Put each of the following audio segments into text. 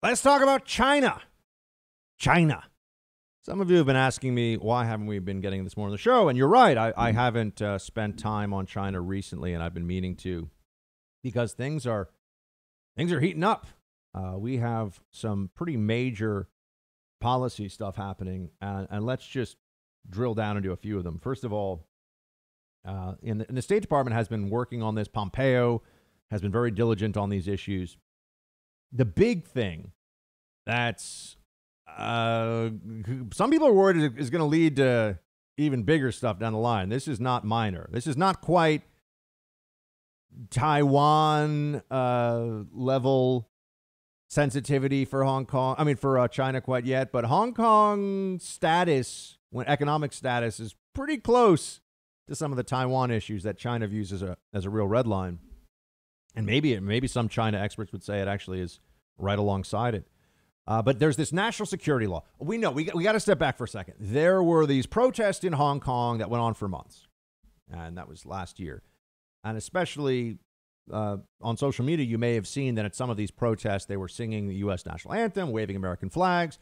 Let's talk about China. China. Some of you have been asking me, why haven't we been getting this more on the show? And you're right. I haven't spent time on China recently, and I've been meaning to, because things are heating up. We have some pretty major policy stuff happening, and let's just drill down into a few of them. First of all, in the State Department has been working on this. Pompeo has been very diligent on these issues. The big thing that's some people are worried is going to lead to even bigger stuff down the line. This is not minor. This is not quite Taiwan level sensitivity for for China quite yet, but Hong Kong status, economic status, is pretty close to some of the Taiwan issues that China views as a real red line. And maybe some China experts would say it actually is right alongside it. But there's this national security law. We know, we got to step back for a second. There were these protests in Hong Kong that went on for months, and that was last year. And especially on social media, you may have seen that at some of these protests, they were singing the U.S. national anthem, waving American flags.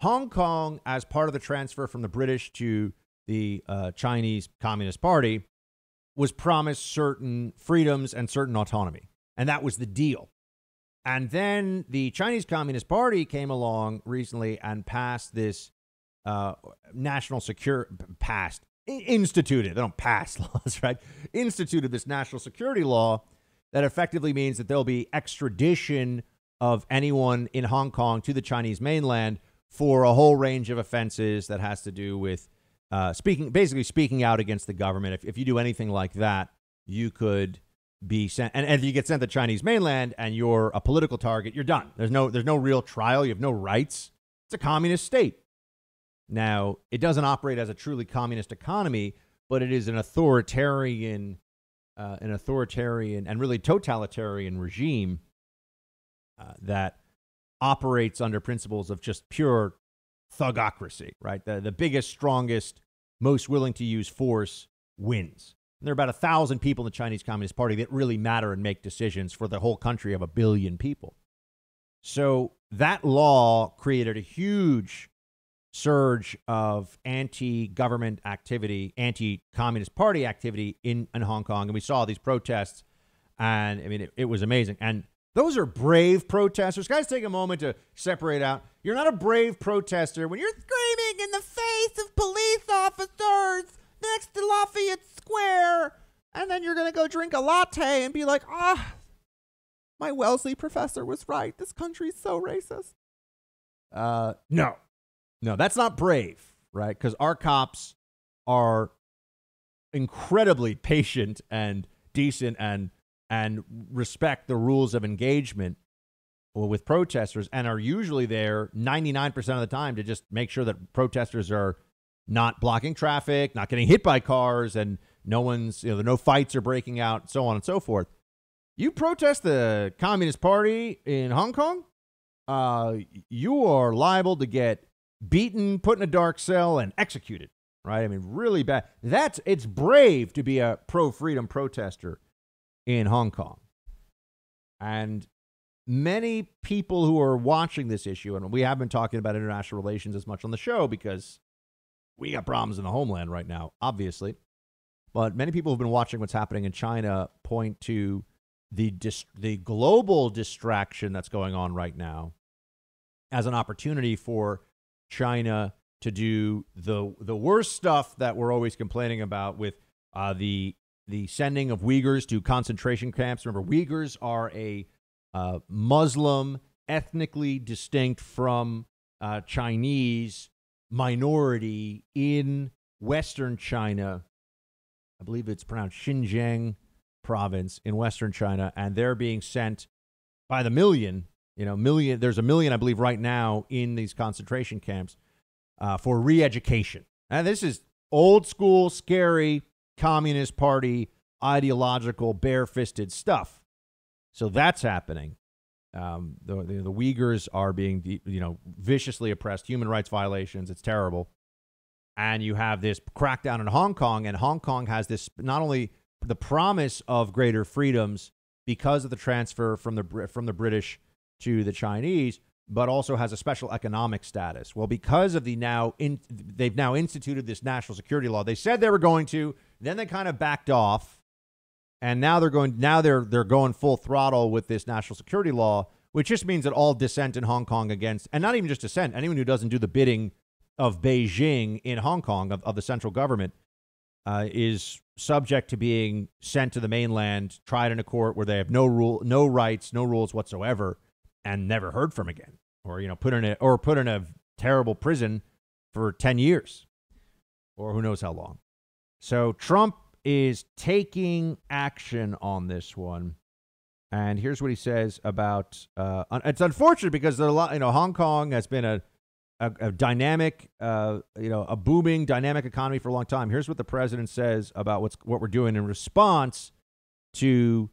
Hong Kong, as part of the transfer from the British to the Chinese Communist Party, was promised certain freedoms and certain autonomy. And that was the deal. And then the Chinese Communist Party came along recently and passed this national security, instituted, they don't pass laws, right? Instituted this national security law that effectively means that there'll be extradition of anyone in Hong Kong to the Chinese mainland for a whole range of offenses that has to do with speaking out against the government. If you do anything like that, you could be sent, and if you get sent to the Chinese mainland and you're a political target, you're done. There's no real trial. You have no rights. It's a communist state. Now, it doesn't operate as a truly communist economy, but it is an authoritarian and really totalitarian regime that operates under principles of just pure thugocracy, right? The biggest, strongest, most willing to use force wins. And there are about 1,000 people in the Chinese Communist Party that really matter and make decisions for the whole country of 1 billion people. So that law created a huge surge of anti-government activity, anti-Communist Party activity in Hong Kong. And we saw these protests, and I mean, it was amazing. And those are brave protesters. Guys, take a moment to separate out. You're not a brave protester when you're screaming in the face of police officers next to Lafayette Square, and then you're going to go drink a latte and be like, my Wellesley professor was right. This country's so racist. No, that's not brave, right? Because our cops are incredibly patient and decent and respect the rules of engagement with protesters, and are usually there 99% of the time to just make sure that protesters are not blocking traffic, not getting hit by cars, and no fights are breaking out, so on and so forth. You protest the Communist Party in Hong Kong, you are liable to get beaten, put in a dark cell, and executed, right? I mean, really bad. It's brave to be a pro-freedom protester in Hong Kong. And many people who are watching this issue, and we have been talking about international relations as much on the show because we got problems in the homeland right now, obviously. But many people who've been watching what's happening in China point to the global distraction that's going on right now as an opportunity for China to do the worst stuff that we're always complaining about with the sending of Uyghurs to concentration camps. Remember, Uyghurs are a Muslim, ethnically distinct from Chinese minority in Western China. I believe it's pronounced Xinjiang province in Western China, and they're being sent by the million. There's 1 million, I believe, right now in these concentration camps for re-education. And this is old school, scary, Communist Party, ideological, bare-fisted stuff. So that's happening. The Uyghurs are being, viciously oppressed, human rights violations. It's terrible. And you have this crackdown in Hong Kong, and Hong Kong has this, not only the promise of greater freedoms because of the transfer from the British to the Chinese, but also has a special economic status. Well, because of they've now instituted this national security law. They said they were going to, then they kind of backed off, and now they're going full throttle with this national security law, which just means that all dissent in Hong Kong against, and not even just dissent, anyone who doesn't do the bidding of Beijing in Hong Kong, of the central government, is subject to being sent to the mainland, tried in a court where they have no rights, no rules whatsoever, and never heard from again, or put in a terrible prison for 10 years, or who knows how long. So Trump is taking action on this one, and here's what he says about. It's unfortunate because there are a lot. Hong Kong has been a dynamic, a booming, dynamic economy for a long time. Here's what the president says about what we're doing in response to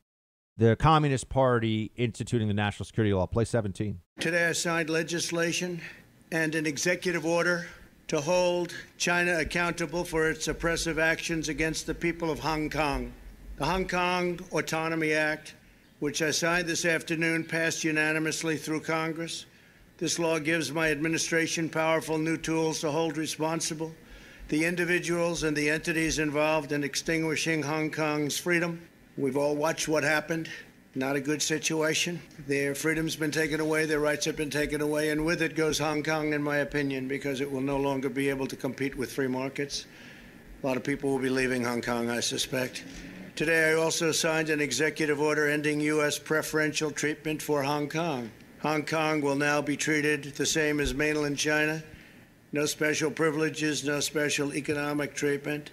the Communist Party instituting the national security law. Play 17. Today I signed legislation and an executive order to hold China accountable for its oppressive actions against the people of Hong Kong. The Hong Kong Autonomy Act, which I signed this afternoon, passed unanimously through Congress. This law gives my administration powerful new tools to hold responsible the individuals and the entities involved in extinguishing Hong Kong's freedom. We've all watched what happened. Not a good situation. Their freedom's been taken away, their rights have been taken away, and with it goes Hong Kong, in my opinion, because it will no longer be able to compete with free markets. A lot of people will be leaving Hong Kong, I suspect. Today, I also signed an executive order ending U.S. preferential treatment for Hong Kong. Hong Kong will now be treated the same as mainland China. No special privileges, no special economic treatment,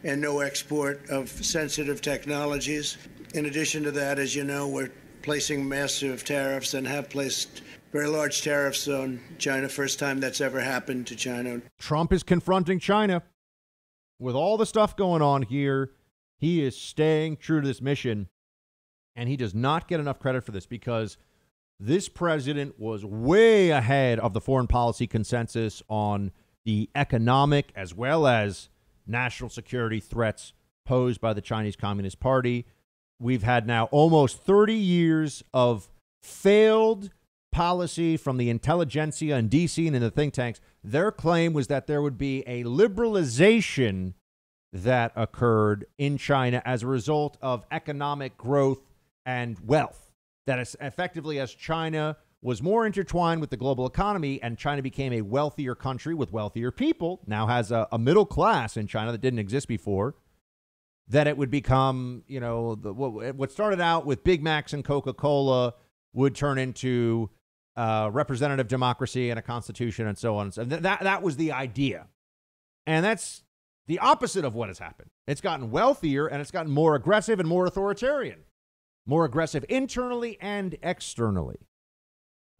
and no export of sensitive technologies. In addition to that, as you know, we're placing massive tariffs and have placed very large tariffs on China. First time that's ever happened to China. Trump is confronting China. With all the stuff going on here, he is staying true to this mission, and he does not get enough credit for this because this president was way ahead of the foreign policy consensus on the economic as well as national security threats posed by the Chinese Communist Party. We've had now almost 30 years of failed policy from the intelligentsia in D.C. and in the think tanks. Their claim was that there would be a liberalization that occurred in China as a result of economic growth and wealth. That is effectively, as China was more intertwined with the global economy and China became a wealthier country with wealthier people, now has a middle class in China that didn't exist before, that it would become, what started out with Big Macs and Coca-Cola would turn into representative democracy and a constitution and so on. And so that was the idea. And that's the opposite of what has happened. It's gotten wealthier and it's gotten more aggressive and more authoritarian, more aggressive internally and externally.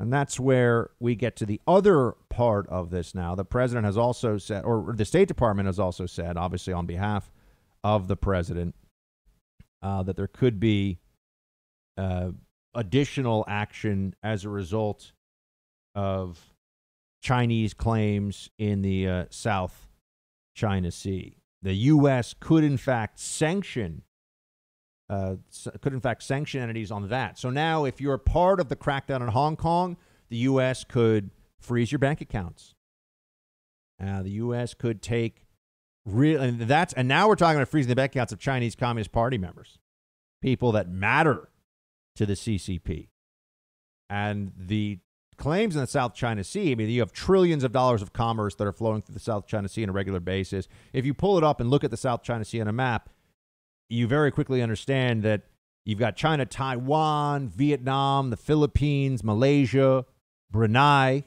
And that's where we get to the other part of this now. The president has also said, or the State Department has also said, obviously on behalf of the president, that there could be additional action as a result of Chinese claims in the South China Sea. The U.S. could, in fact, sanction entities on that. So now, if you're part of the crackdown in Hong Kong, the U.S. could freeze your bank accounts. The U.S. could take and now we're talking about freezing the bank accounts of Chinese Communist Party members, people that matter to the CCP. And the claims in the South China Sea, I mean, you have trillions of dollars of commerce that are flowing through the South China Sea on a regular basis. If you pull it up and look at the South China Sea on a map, you very quickly understand that you've got China, Taiwan, Vietnam, the Philippines, Malaysia, Brunei,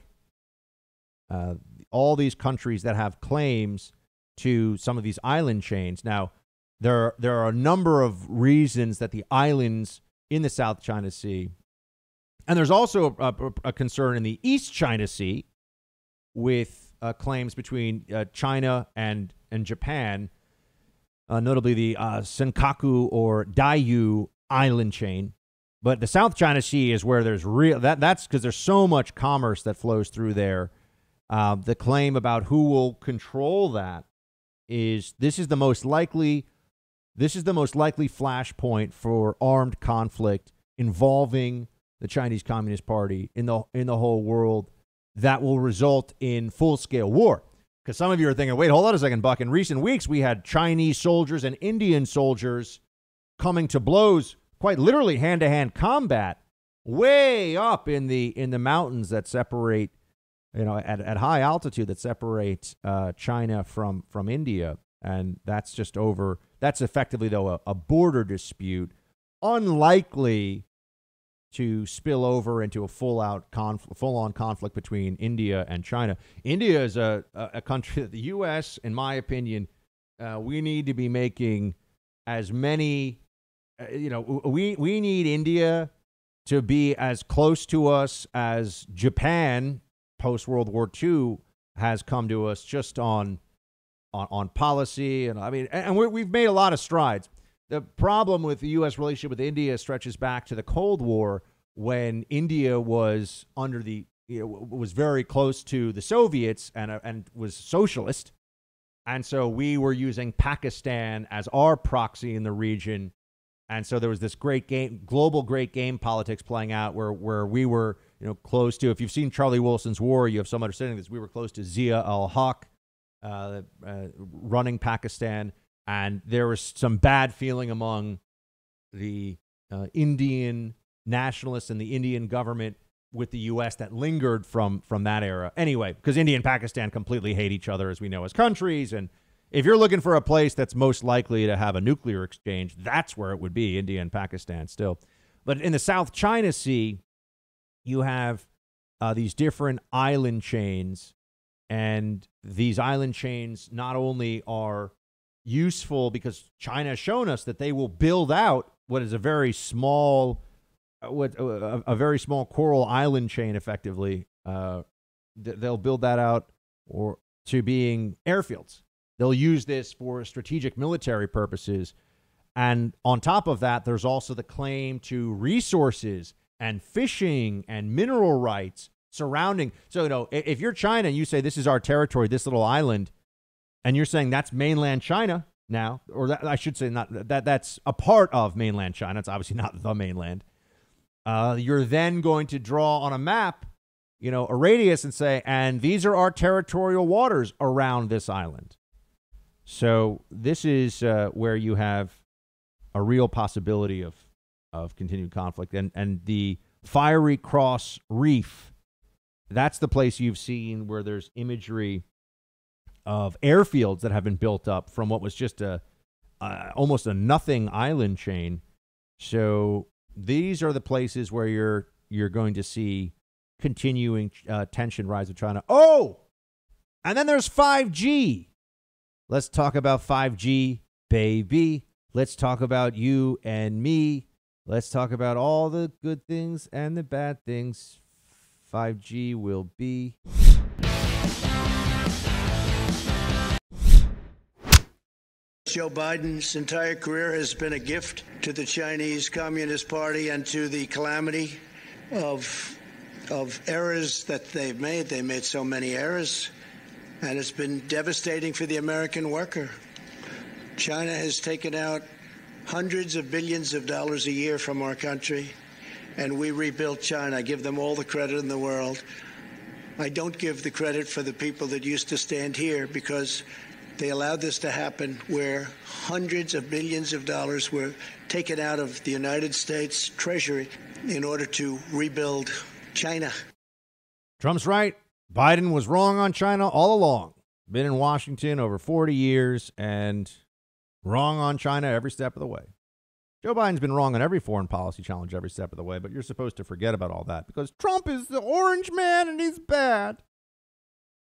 all these countries that have claims to some of these island chains. Now, there are a number of reasons that the islands in the South China Sea, and there's also a concern in the East China Sea with claims between China and Japan, notably the Senkaku or Diaoyu island chain. But the South China Sea is where there's that's because there's so much commerce that flows through there. The claim about who will control that is this is the most likely flashpoint for armed conflict involving the Chinese Communist Party in the whole world that will result in full-scale war. Because some of you are thinking, wait, hold on a second, Buck. In recent weeks, we had Chinese soldiers and Indian soldiers coming to blows, quite literally hand-to-hand combat, way up in the mountains that separate, at high altitude that separate China from India. And that's just over. That's effectively, though, a border dispute, unlikely to spill over into a full-on conflict between India and China. India is a country that the U.S., in my opinion, we need to be making as many. We need India to be as close to us as Japan post World War II has come to us, just on policy, and we've made a lot of strides. The problem with the U.S. relationship with India stretches back to the Cold War, when India was was very close to the Soviets and was socialist, and so we were using Pakistan as our proxy in the region, and so there was this global great game politics playing out where we were close to. If you've seen Charlie Wilson's War, you have some understanding of this. We were close to Zia al-Haq running Pakistan. And there was some bad feeling among the Indian nationalists and the Indian government with the U.S. that lingered from that era. Anyway, because India and Pakistan completely hate each other, as we know, as countries. And if you're looking for a place that's most likely to have a nuclear exchange, that's where it would be, India and Pakistan still. But in the South China Sea, you have these different island chains. And these island chains not only are useful because China has shown us that they will build out what is a very small coral island chain. Effectively, they'll build that out or to being airfields. They'll use this for strategic military purposes, and on top of that, there's also the claim to resources and fishing and mineral rights surrounding. So if you're China and you say this is our territory, this little island. And you're saying that's mainland China now, or that, I should say not that that's a part of mainland China. It's obviously not the mainland. You're then going to draw on a map, a radius and say, and these are our territorial waters around this island. So this is where you have a real possibility of continued conflict. And the Fiery Cross Reef, that's the place you've seen where there's imagery of airfields that have been built up from what was just almost a nothing island chain. So these are the places where you're going to see continuing tension rise with China. Oh, and then there's 5G. Let's talk about 5G, baby. Let's talk about you and me. Let's talk about all the good things and the bad things 5G will be. Joe Biden's entire career has been a gift to the Chinese Communist Party and to the calamity of errors that they've made. They made so many errors, and it's been devastating for the American worker. China has taken out hundreds of billions of dollars a year from our country, and we rebuilt China. I give them all the credit in the world. I don't give the credit for the people that used to stand here, because they allowed this to happen, where hundreds of billions of dollars were taken out of the United States Treasury in order to rebuild China. Trump's right. Biden was wrong on China all along. Been in Washington over 40 years and wrong on China every step of the way. Joe Biden's been wrong on every foreign policy challenge every step of the way, but you're supposed to forget about all that because Trump is the orange man and he's bad.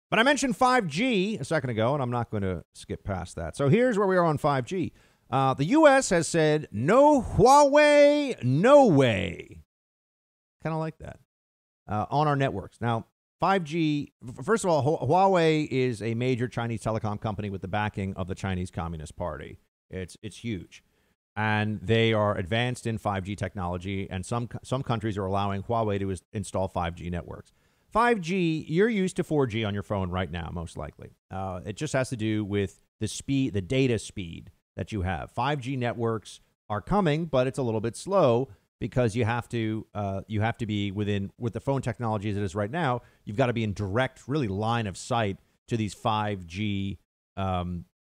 But I mentioned 5G a second ago, and I'm not going to skip past that. So here's where we are on 5G. The U.S. has said, no Huawei, no way. Kind of like that. On our networks. Now, 5G, first of all, Huawei is a major Chinese telecom company with the backing of the Chinese Communist Party. It's huge. And they are advanced in 5G technology, and some countries are allowing Huawei to install 5G networks. 5G, you're used to 4G on your phone right now, most likely. It just has to do with the speed, the data speed that you have. 5G networks are coming, but it's a little bit slow. because you have to be with the phone technology as it is right now. You've got to be in direct, really line of sight to these 5G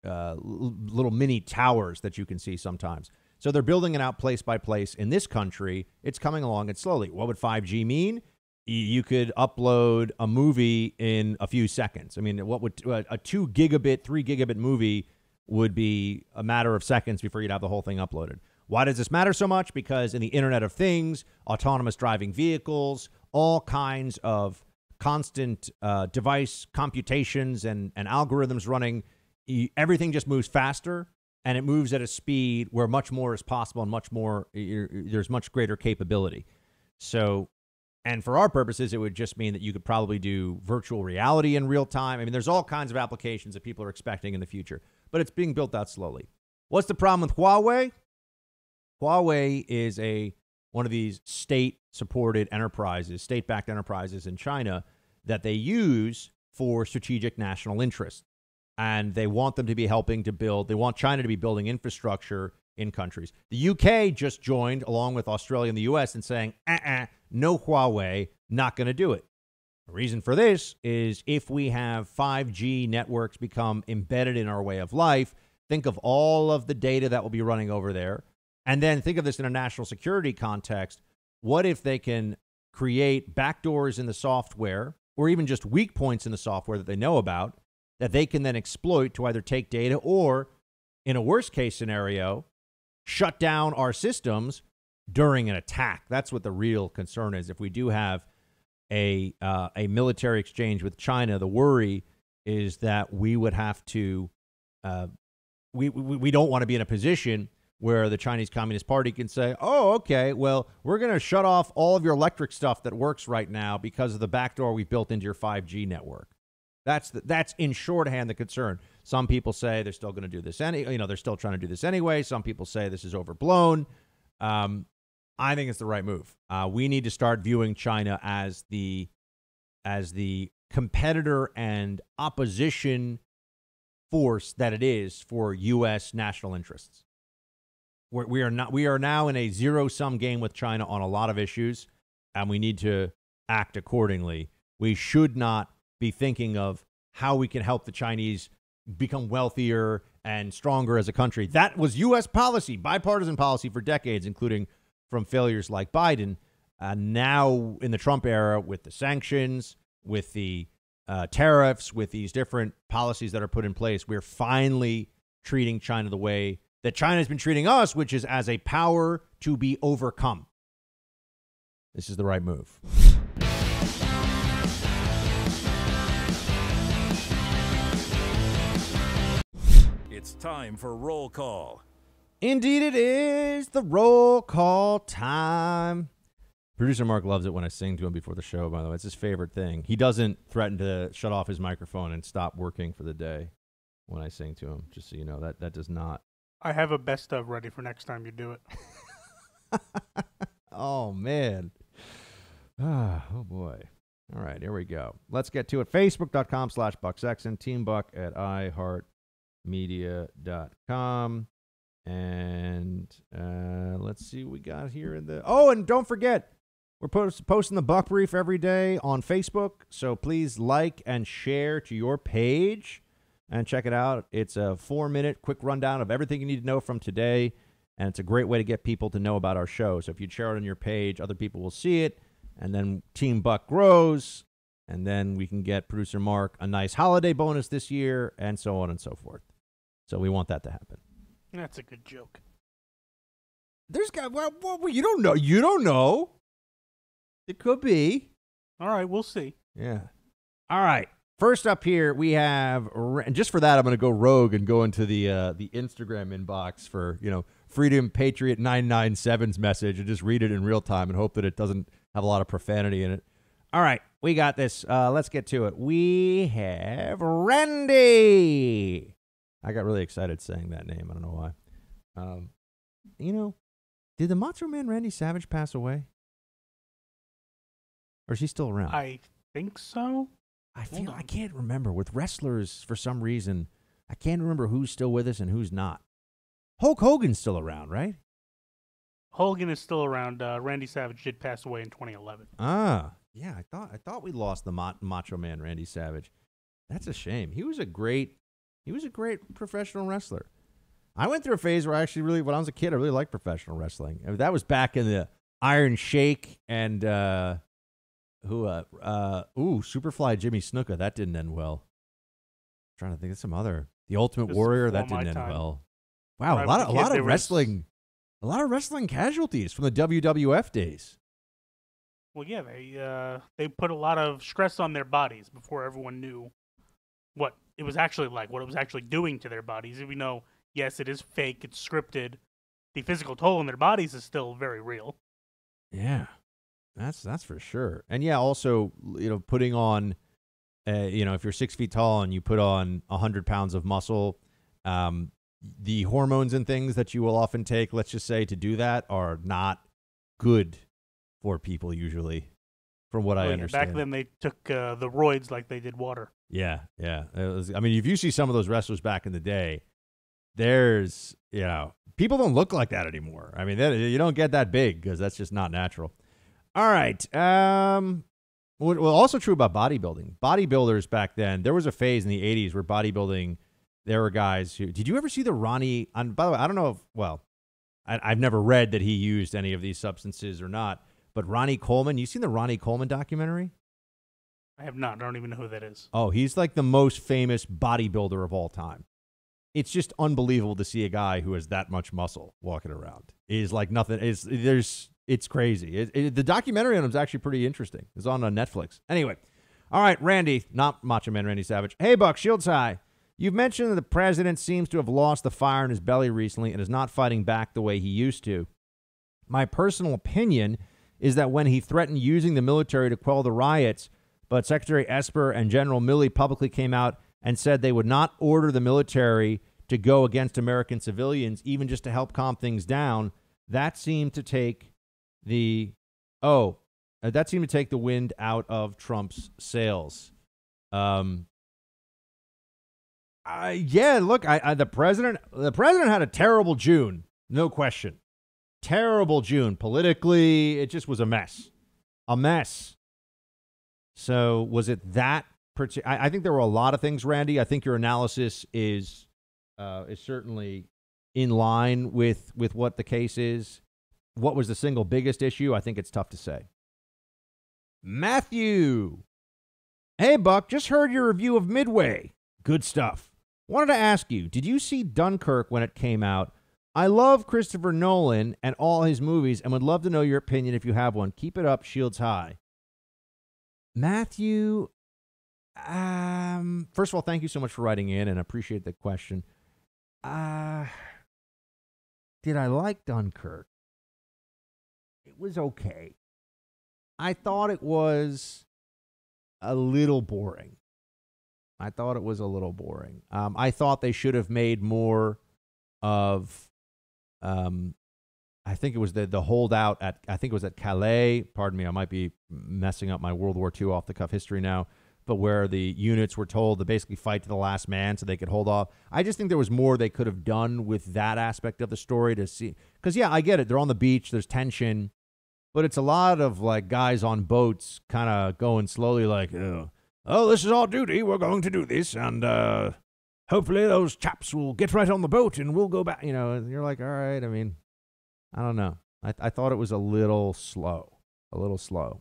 little mini towers that you can see sometimes. So they're building it out place by place. In this country, it's coming along. It's slowly. What would 5G mean? You could upload a movie in a few seconds. I mean, what would a 2 gigabit, 3 gigabit movie would be a matter of seconds before you'd have the whole thing uploaded. Why does this matter so much? Because in the Internet of Things, autonomous driving vehicles, all kinds of constant device computations and algorithms running, everything just moves faster, and it moves at a speed where much more is possible and much more there's much greater capability. So, and for our purposes, it would just mean that you could probably do virtual reality in real time. I mean, there's all kinds of applications that people are expecting in the future, but it's being built out slowly. What's the problem with Huawei? Huawei is one of these state-supported enterprises, state-backed enterprises in China that they use for strategic national interest. And they want them to be helping to build, they want China to be building infrastructure in countries. The UK just joined, along with Australia and the US, in saying, no Huawei, not going to do it. The reason for this is if we have 5G networks become embedded in our way of life, think of all of the data that will be running over there. And then think of this in a national security context. What if they can create backdoors in the software, or even just weak points in the software that they know about, that they can then exploit to either take data or, in a worst case scenario, shut down our systems during an attack? That's what the real concern is. If we do have a military exchange with China, the worry is that we would have to, we don't want to be in a position where the Chinese Communist Party can say, oh, okay, well, we're going to shut off all of your electric stuff that works right now because of the backdoor we built into your 5G network. That's in shorthand the concern. Some people say they're still going to do this they're still trying to do this anyway. Some people say this is overblown. I think it's the right move. We need to start viewing China as the competitor and opposition force that it is for U.S. national interests. We are now in a zero-sum game with China on a lot of issues, and we need to act accordingly. We should not be thinking of how we can help the Chinese become wealthier and stronger as a country. That was U.S. policy, bipartisan policy for decades, including from failures like Biden. Now in the Trump era, with the sanctions, with the tariffs, with these different policies that are put in place, we're finally treating China the way that China has been treating us, which is as a power to be overcome. This is the right move. It's time for roll call. Indeed it is the roll call time. Producer Mark loves it when I sing to him before the show, by the way. It's his favorite thing. He doesn't threaten to shut off his microphone and stop working for the day when I sing to him, just so you know. That does not. I have a best of ready for next time you do it. Oh, man. Oh, boy. All right, here we go. Let's get to it. Facebook.com/BuckSexton, teambuck@iHeartMedia.com. And let's see what we got here in the... Oh, and don't forget, we're posting the Buck Brief every day on Facebook, so please like and share to your page and check it out. It's a 4-minute quick rundown of everything you need to know from today, and it's a great way to get people to know about our show. So if you share it on your page, other people will see it, and then Team Buck grows, and then we can get Producer Mark a nice holiday bonus this year, and so on and so forth. So we want that to happen. That's a good joke. There's got well, you don't know. You don't know. It could be. All right, we'll see. Yeah. All right. First up here, we have, and just for that, I'm going to go rogue and go into the Instagram inbox for, Freedom Patriot 997's message and just read it in real time and hope that it doesn't have a lot of profanity in it. All right, we got this. Let's get to it. We have Randy. I got really excited saying that name. I don't know why. Did the Macho Man Randy Savage pass away? Or is he still around? I think so. I can't remember. With wrestlers, for some reason, I can't remember who's still with us and who's not. Hulk Hogan's still around, right? Hogan is still around. Randy Savage did pass away in 2011. Ah, yeah. I thought we lost the Macho Man, Randy Savage. That's a shame. He was a great professional wrestler. I went through a phase where when I was a kid, I really liked professional wrestling. I mean, that was back in the Iron Sheik and Superfly Jimmy Snuka. That didn't end well. I'm trying to think of some other. The Ultimate This is Warrior. before That didn't my end time. well. Wow, When a I lot was a kid, of there was- wrestling. A lot of wrestling casualties from the WWF days. Well, yeah, they put a lot of stress on their bodies before everyone knew what it was actually like, what it was actually doing to their bodies. We know, yes, it is fake, it's scripted. The physical toll on their bodies is still very real. Yeah, that's for sure. And yeah, also, putting on, if you're 6 feet tall and you put on 100 pounds of muscle, the hormones and things that you will often take, let's just say, to do that are not good for people usually, from what I Yeah, understand. back then, they took the roids like they did water. Yeah. If you see some of those wrestlers back in the day, there's, people don't look like that anymore. I mean, you don't get that big because that's just not natural. All right. Well, also true about bodybuilding. Bodybuilders back then, there was a phase in the 80s where bodybuilding, there were guys who, did you ever see the Ronnie, by the way, I don't know I've never read that he used any of these substances or not, but Ronnie Coleman, you seen the Ronnie Coleman documentary? I have not. I don't even know who that is. Oh, he's like the most famous bodybuilder of all time. It's just unbelievable to see a guy who has that much muscle walking around. Is like nothing. It's crazy. The documentary on him is actually pretty interesting. It's on Netflix. Anyway, all right, Randy, not Macho Man Randy Savage. Hey, Buck, Shields High. You've mentioned that the president seems to have lost the fire in his belly recently and is not fighting back the way he used to. My personal opinion is that when he threatened using the military to quell the riots, but Secretary Esper and General Milley publicly came out and said they would not order the military to go against American civilians, even just to help calm things down, that seemed to take the wind out of Trump's sails. The president had a terrible June, no question. Terrible June. Politically, it just was a mess. A mess. So was it that? I think there were a lot of things, Randy. I think your analysis is certainly in line with what the case is. What was the single biggest issue? I think it's tough to say. Matthew. Hey, Buck, just heard your review of Midway. Good stuff. Wanted to ask you, did you see Dunkirk when it came out? I love Christopher Nolan and all his movies and would love to know your opinion if you have one. Keep it up, Shields High. Matthew, first of all, thank you so much for writing in and appreciate the question. Did I like Dunkirk? It was okay. I thought it was a little boring. I thought they should have made more of, I think it was the holdout at Calais. Pardon me, I might be messing up my World War II off the cuff history now, but where the units were told to basically fight to the last man so they could hold off. I just think there was more they could have done with that aspect of the story to see. Because, yeah, I get it. They're on the beach. There's tension. But it's a lot of, like, guys on boats kind of going slowly like, oh, this is our duty. We're going to do this. And hopefully those chaps will get right on the boat and we'll go back. And you're like, all right. I mean, I don't know. I thought it was a little slow,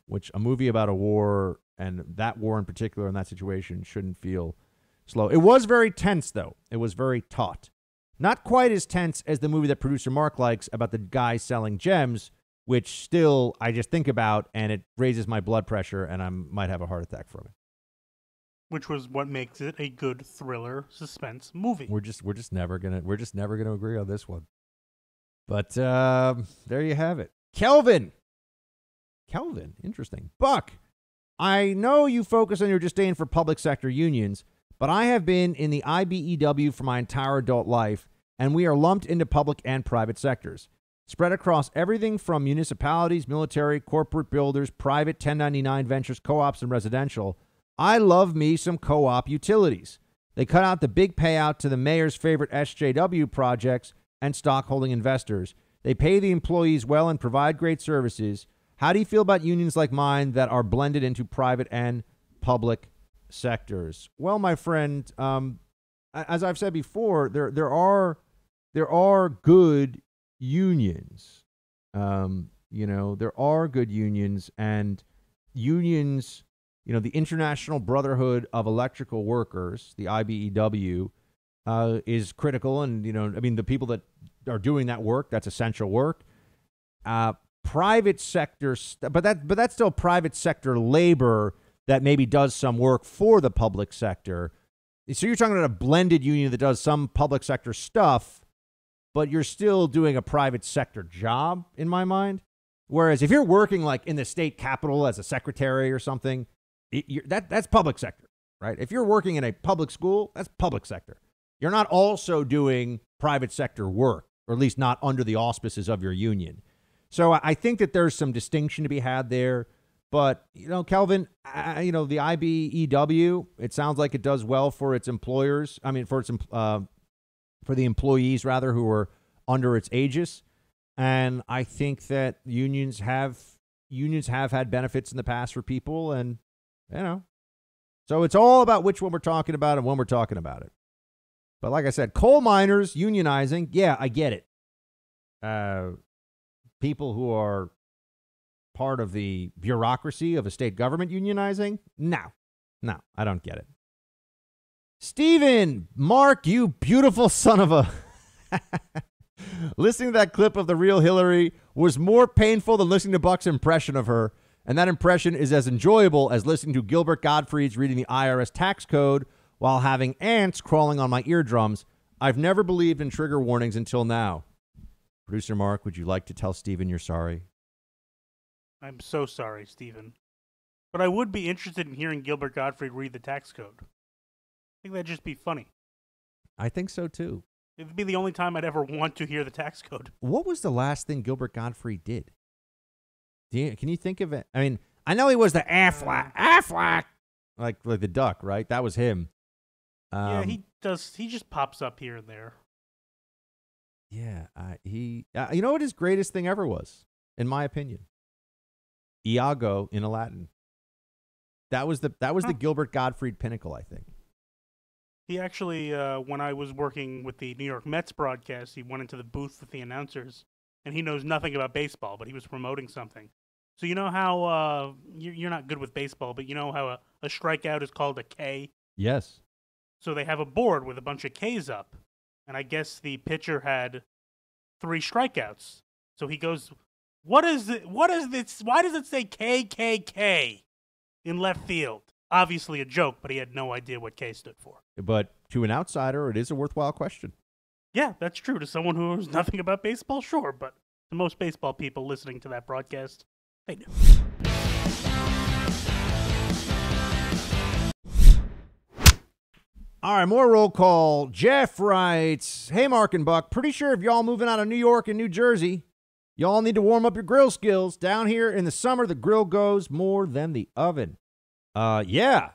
which a movie about a war and that war in particular in that situation shouldn't feel slow. It was very tense, though. It was very taut. Not quite as tense as the movie that producer Mark likes about the guy selling gems, which still I just think about and it raises my blood pressure and I might have a heart attack from it. Which was what makes it a good thriller suspense movie. We're just never gonna agree on this one. But there you have it. Kelvin, interesting. Buck, I know you focus on your disdain for public sector unions, but I have been in the IBEW for my entire adult life, and we are lumped into public and private sectors, spread across everything from municipalities, military, corporate builders, private 1099 ventures, co-ops, and residential. I love me some co-op utilities. They cut out the big payout to the mayor's favorite SJW projects and stockholding investors. They pay the employees well and provide great services. How do you feel about unions like mine that are blended into private and public sectors? Well, my friend, as I've said before, there are good unions. There are good unions, and unions, the International Brotherhood of Electrical Workers, the IBEW, is critical. And, the people that are doing that work, that's essential work. Private sector, but that's still private sector labor that maybe does some work for the public sector. So you're talking about a blended union that does some public sector stuff, but you're still doing a private sector job, in my mind. Whereas if you're working like in the state capitol as a secretary or something, that's public sector, right? If you're working in a public school, that's public sector. You're not also doing private sector work, or at least not under the auspices of your union. So I think that there's some distinction to be had there. But, Kelvin, the IBEW, it sounds like it does well for its employers. I mean, for the employees, rather, who are under its aegis. And I think that unions have had benefits in the past for people. And, so it's all about which one we're talking about and when we're talking about it. But like I said, coal miners unionizing, yeah, I get it. People who are part of the bureaucracy of a state government unionizing? No, I don't get it. Steven, Mark, you beautiful son of a... Listening to that clip of the real Hillary was more painful than listening to Buck's impression of her, and that impression is as enjoyable as listening to Gilbert Gottfried's reading the IRS tax code while having ants crawling on my eardrums. I've never believed in trigger warnings until now. Producer Mark, would you like to tell Steven you're sorry? I'm so sorry, Stephen. But I would be interested in hearing Gilbert Gottfried read the tax code. I think that'd just be funny. I think so, too. It'd be the only time I'd ever want to hear the tax code. What was the last thing Gilbert Gottfried did? Can you think of it? I mean, I know he was the Aflac, like the duck, right? That was him. Yeah, he does. He just pops up here and there. Yeah, you know what his greatest thing ever was, in my opinion? Iago in Aladdin. That was the Gilbert Gottfried pinnacle, I think. He actually, when I was working with the New York Mets broadcast, he went into the booth with the announcers, and he knows nothing about baseball, but he was promoting something. So you know how you're not good with baseball, but you know how a strikeout is called a K? Yes. So they have a board with a bunch of Ks up, and I guess the pitcher had 3 strikeouts. So he goes, What is it? What is this? Why does it say KKK in left field? Obviously a joke, but he had no idea what K stood for. But to an outsider, it is a worthwhile question. Yeah, that's true. To someone who knows nothing about baseball, sure. But to most baseball people listening to that broadcast, they knew. All right, more roll call. Jeff writes, hey, Mark and Buck, pretty sure if y'all moving out of New York and New Jersey, y'all need to warm up your grill skills. Down here in the summer, the grill goes more than the oven. Yeah.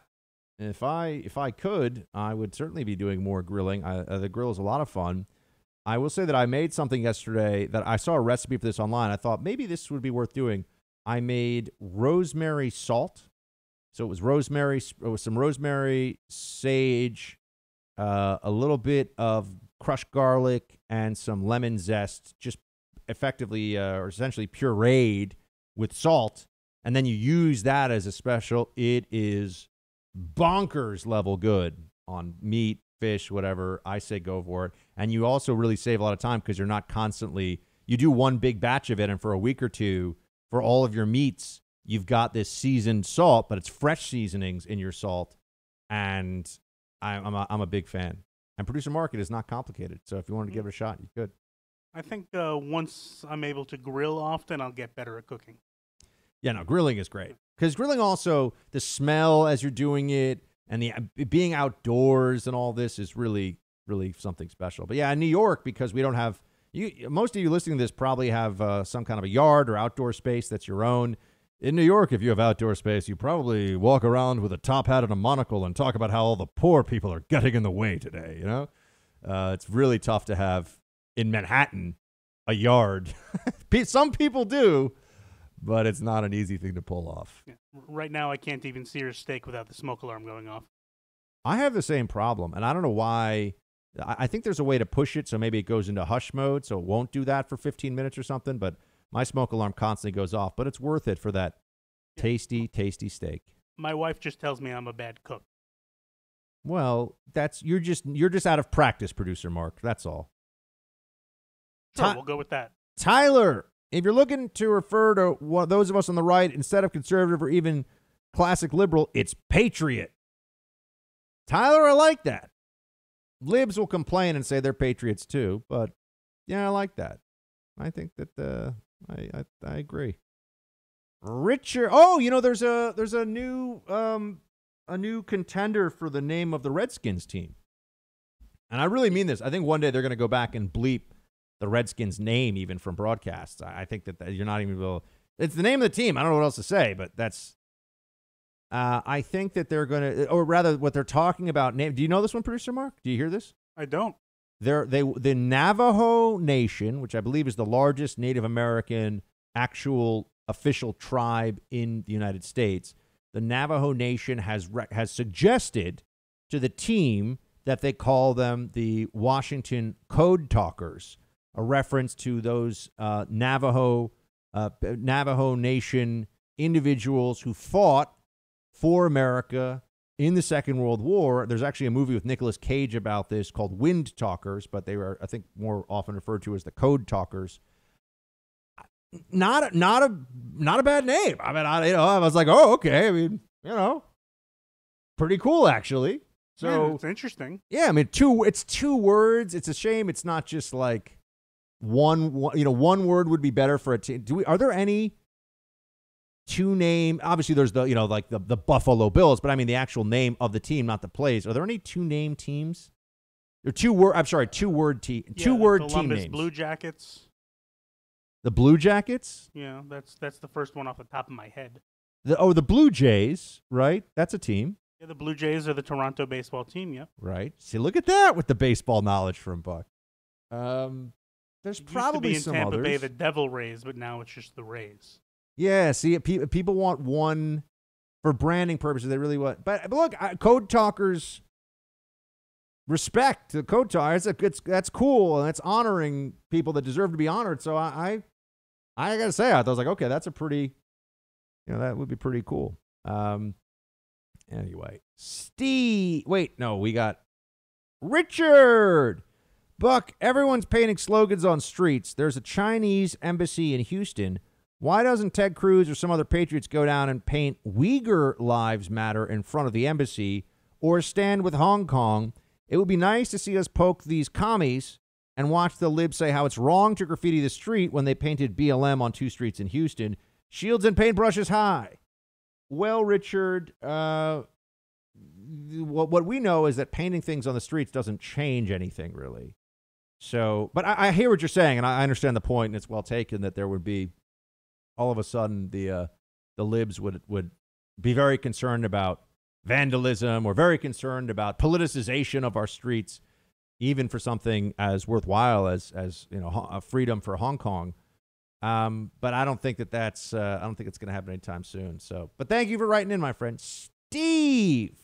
If I could, I would certainly be doing more grilling. The grill is a lot of fun. I will say that I made something yesterday that I saw a recipe for this online. I thought maybe this would be worth doing. I made rosemary salt. So it was rosemary, some rosemary, sage, a little bit of crushed garlic, and some lemon zest, just effectively or essentially pureed with salt. And then you use that as a special. It is bonkers level good on meat, fish, whatever. I say go for it. And you also really save a lot of time because you're not constantly, you do one big batch of it, and for a week or two, for all of your meats, you've got this seasoned salt, but it's fresh seasonings in your salt. And I'm a big fan. And Producer Mark, it is not complicated. So if you wanted to give it a shot, you could. I think once I'm able to grill often, I'll get better at cooking. Yeah, no, grilling is great. Because grilling also, the smell as you're doing it and the being outdoors and all this is really, really something special. But yeah, in New York, because we don't have, most of you listening to this probably have some kind of a yard or outdoor space that's your own. In New York, if you have outdoor space, you probably walk around with a top hat and a monocle and talk about how all the poor people are getting in the way today, you know? It's really tough to have in Manhattan a yard. Some people do, but it's not an easy thing to pull off. Yeah. Right now, I can't even sear a steak without the smoke alarm going off. I have the same problem, and I don't know why. I think there's a way to push it so maybe it goes into hush mode, so it won't do that for 15 minutes or something, but my smoke alarm constantly goes off, but it's worth it for that tasty, tasty steak. My wife just tells me I'm a bad cook. Well, you're just out of practice, producer Mark. That's all. Sure, we'll go with that. Tyler, if you're looking to refer to those of us on the right instead of conservative or even classic liberal, it's patriot. Tyler, I like that. Libs will complain and say they're patriots too, but yeah, I like that. I think that I agree. Richard, there's a new contender for the name of the Redskins team, and I really mean this. I think one day they're going to go back and bleep the Redskins name even from broadcasts. I think that you're not even able. It's the name of the team. I don't know what else to say, but that's. I think that they're going to, or rather, what they're talking about. Do you know this one, producer Mark? Do you hear this? I don't. The Navajo Nation, which I believe is the largest Native American actual official tribe in the United States, the Navajo Nation has suggested to the team that they call them the Washington Code Talkers, a reference to those Navajo Nation individuals who fought for America in the Second World War. There's actually a movie with Nicolas Cage about this called Wind Talkers, but they were, I think, more often referred to as the Code Talkers. Not a bad name. I mean, I was like, oh, okay. I mean, pretty cool actually. So it's interesting. Yeah, I mean, it's two words. It's a shame it's not just like one word would be better for a team. Are there any two name? Obviously, there's the Buffalo Bills, but I mean the actual name of the team, not the plays. Are there any two name teams? Or two word team names. Blue Jackets. The Blue Jackets? Yeah, that's the first one off the top of my head. The Blue Jays, right? That's a team. Yeah, the Blue Jays are the Toronto baseball team. Yep. Right. See, look at that with the baseball knowledge from Buck. There's probably some Tampa others. Bay, the Devil Rays, but now it's just the Rays. Yeah. See, people want one for branding purposes. They really want. But look, Code Talkers. Respect to the Code Talkers. That's cool, and that's honoring people that deserve to be honored. So I gotta say, I was like, okay, that's a pretty, that would be pretty cool. Anyway, we got Richard. Buck, everyone's painting slogans on streets. There's a Chinese embassy in Houston. Why doesn't Ted Cruz or some other patriots go down and paint Uyghur Lives Matter in front of the embassy or stand with Hong Kong? It would be nice to see us poke these commies and watch the libs say how it's wrong to graffiti the street when they painted BLM on 2 streets in Houston. Shields and paintbrushes high. Well, Richard, what we know is that painting things on the streets doesn't change anything, really. So, but I hear what you're saying, and I understand the point, and it's well taken that there would be, all of a sudden, the libs would be very concerned about vandalism or very concerned about politicization of our streets, even for something as worthwhile as a freedom for Hong Kong. But I don't think that's I don't think it's going to happen anytime soon. So, but thank you for writing in, my friend Steve.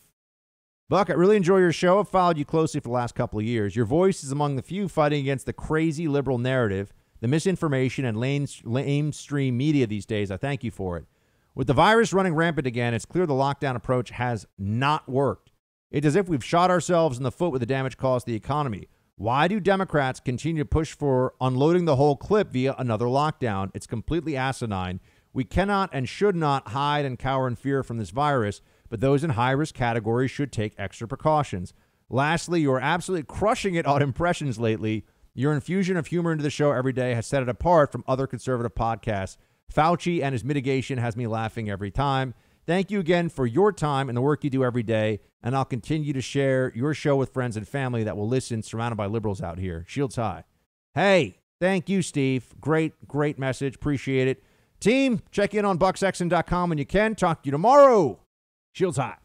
Buck, I really enjoy your show. I've followed you closely for the last couple of years. Your voice is among the few fighting against the crazy liberal narrative, the misinformation, and lamestream media these days. I thank you for it. With the virus running rampant again, it's clear the lockdown approach has not worked. It's as if we've shot ourselves in the foot with the damage caused to the economy. Why do Democrats continue to push for unloading the whole clip via another lockdown? It's completely asinine. We cannot and should not hide and cower in fear from this virus, but those in high-risk categories should take extra precautions. Lastly, you're absolutely crushing it on impressions lately. Your infusion of humor into the show every day has set it apart from other conservative podcasts. Fauci and his mitigation has me laughing every time. Thank you again for your time and the work you do every day, and I'll continue to share your show with friends and family that will listen, surrounded by liberals out here. Shields high. Hey, thank you, Steve. Great message. Appreciate it. Team, check in on BuckSexton.com when you can. Talk to you tomorrow. Shields high.